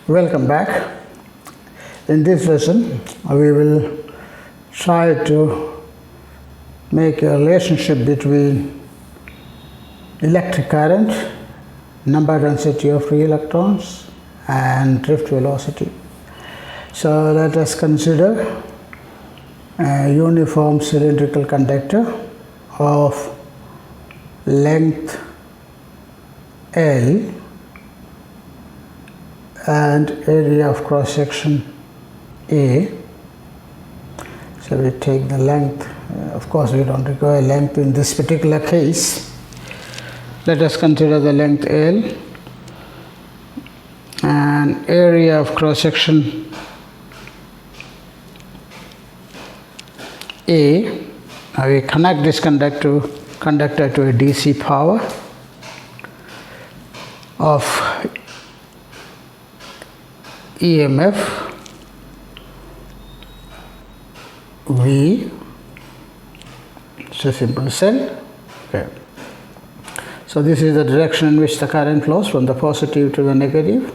Welcome back. In this lesson, we will try to make a relationship between electric current, number density of free electrons, and drift velocity. So let us consider a uniform cylindrical conductor of length L and area of cross section A. So we take the length, of course we don't require length in this particular case. Let us consider the length L and area of cross section A. Now we connect this conductor to a DC power of EMF V. It's a simple cell. Okay. So this is the direction in which the current flows, from the positive to the negative.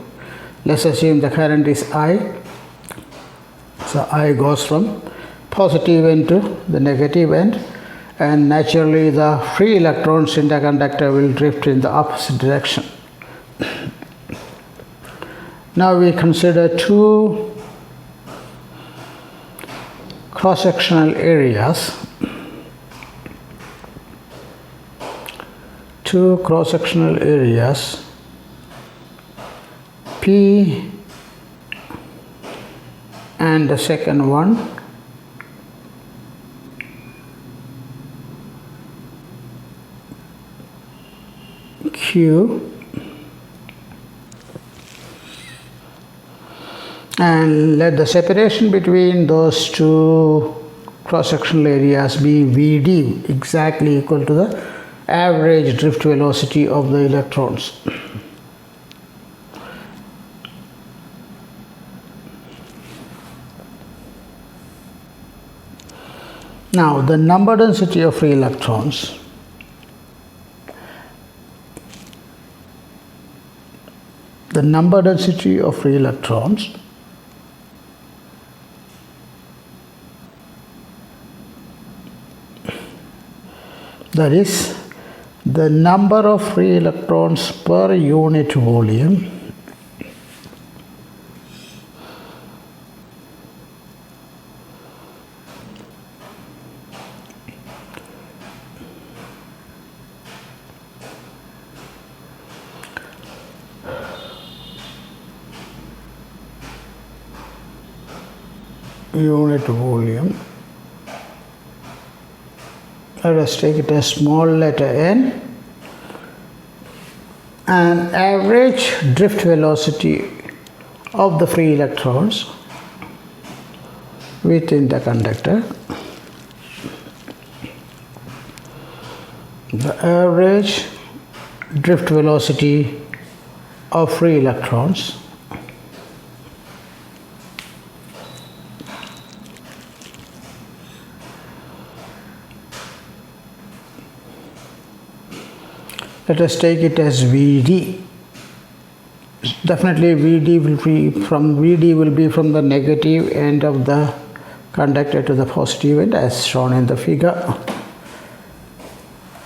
Let's assume the current is I. So I goes from positive end to the negative end, and naturally the free electrons in the conductor will drift in the opposite direction. Now we consider two cross-sectional areas. Two cross-sectional areas P and the second one Q, and let the separation between those two cross-sectional areas be Vd, exactly equal to the average drift velocity of the electrons. Now the number density of free electrons that is the number of free electrons per unit volume let us take it as small letter n, and average drift velocity of the free electrons within the conductor. The average drift velocity of free electrons let us take it as Vd. Definitely Vd will be from the negative end of the conductor to the positive end, as shown in the figure.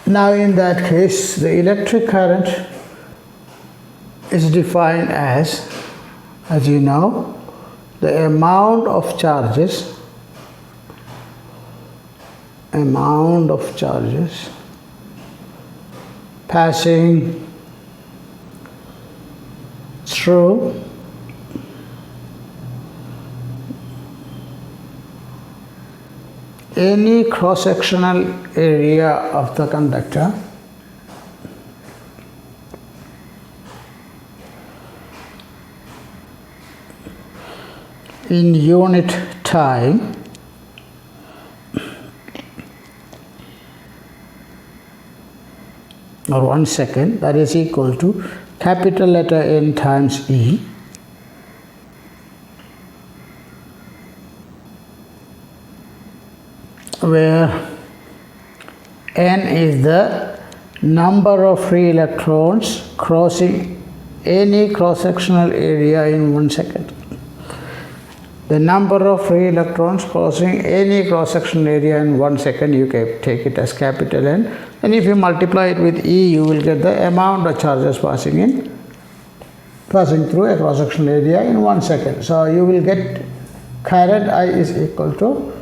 Now in that case, the electric current is defined as you know, the amount of charges passing through any cross-sectional area of the conductor in unit time or 1 second, that is equal to capital letter N times E where n is the number of free electrons crossing any cross-sectional area in 1 second. The number of free electrons crossing any cross-sectional area in 1 second, you can take it as capital N. And if you multiply it with E, you will get the amount of charges passing through a cross-sectional area in 1 second. So you will get current I is equal to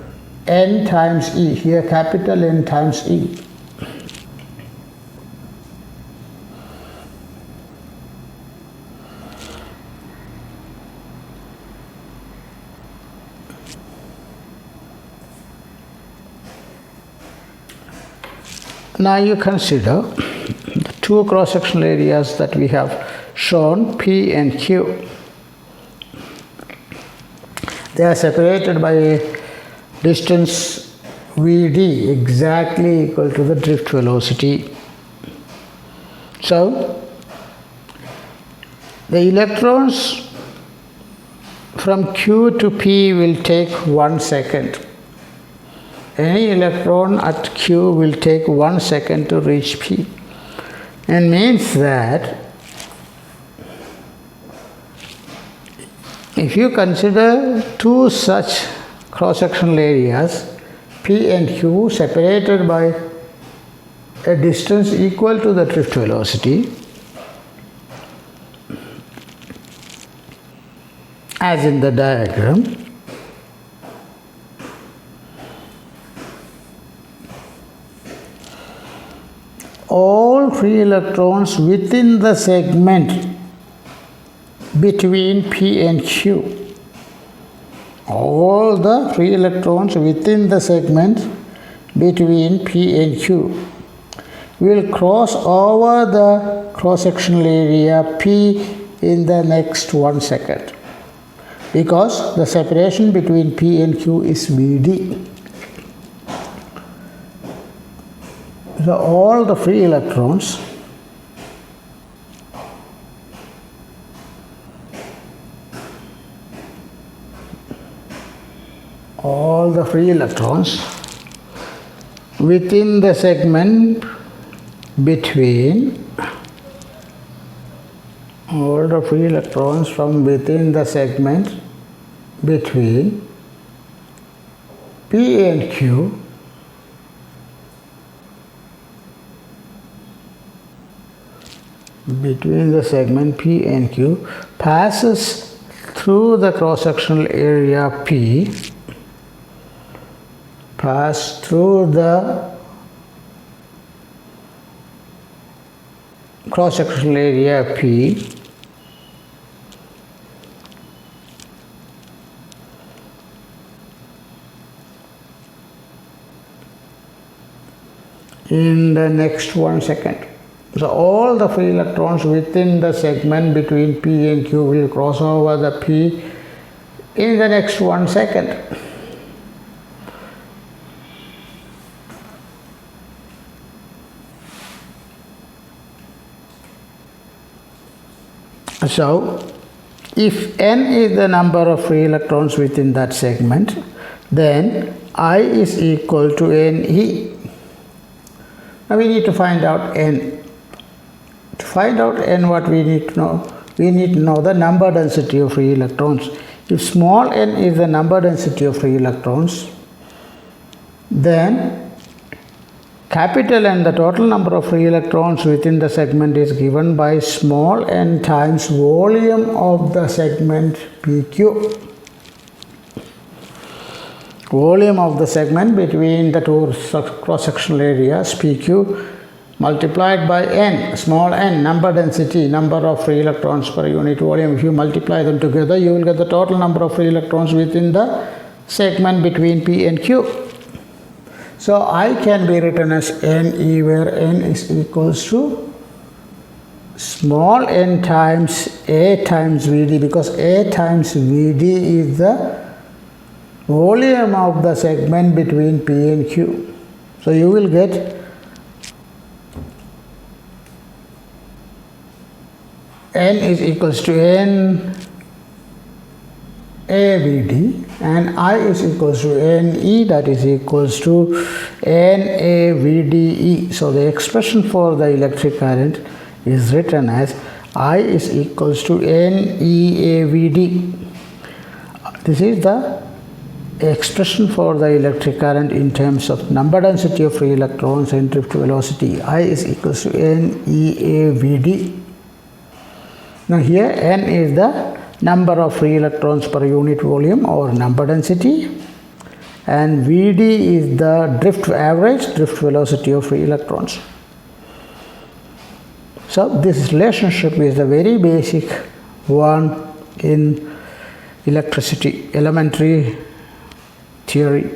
N times E, here capital N times E. Now you consider the two cross-sectional areas that we have shown, P and Q. They are separated by a distance Vd exactly equal to the drift velocity. So the electrons from Q to P will take 1 second. Any electron at Q will take 1 second to reach P, and means that if you consider two such cross-sectional areas, P and Q, separated by a distance equal to the drift velocity, as in the diagram, all free electrons within the segment between P and Q, all the free electrons within the segment between P and Q will cross over the cross-sectional area P in the next 1 second, because the separation between P and Q is Vd. So all the free electrons within the segment between from within the segment between P and Q passes through the cross-sectional area P, in the next 1 second. So all the free electrons within the segment between P and Q will cross over the P in the next 1 second. So if N is the number of free electrons within that segment, then I is equal to Ne. Now we need to find out N. To find out N, what we need to know? We need to know the number density of free electrons. If small n is the number density of free electrons, then capital N, the total number of free electrons within the segment, is given by small n times volume of the segment PQ. Volume of the segment between the two cross-sectional areas PQ multiplied by n, small n, number density, number of free electrons per unit volume. If you multiply them together, you will get the total number of free electrons within the segment between P and Q. So I can be written as Ne, where n is equals to small n times A times Vd, because A times Vd is the volume of the segment between P and Q. So you will get N is equals to N AVD, and I is equals to Ne, that is equals to NAVDE. So the expression for the electric current is written as I is equals to NeAVD. This is the expression for the electric current in terms of number density of free electrons and drift velocity. I is equals to NeAVD. Now here N is the number of free electrons per unit volume or number density, and Vd is the average drift velocity of free electrons. So this relationship is the very basic one in electricity elementary theory.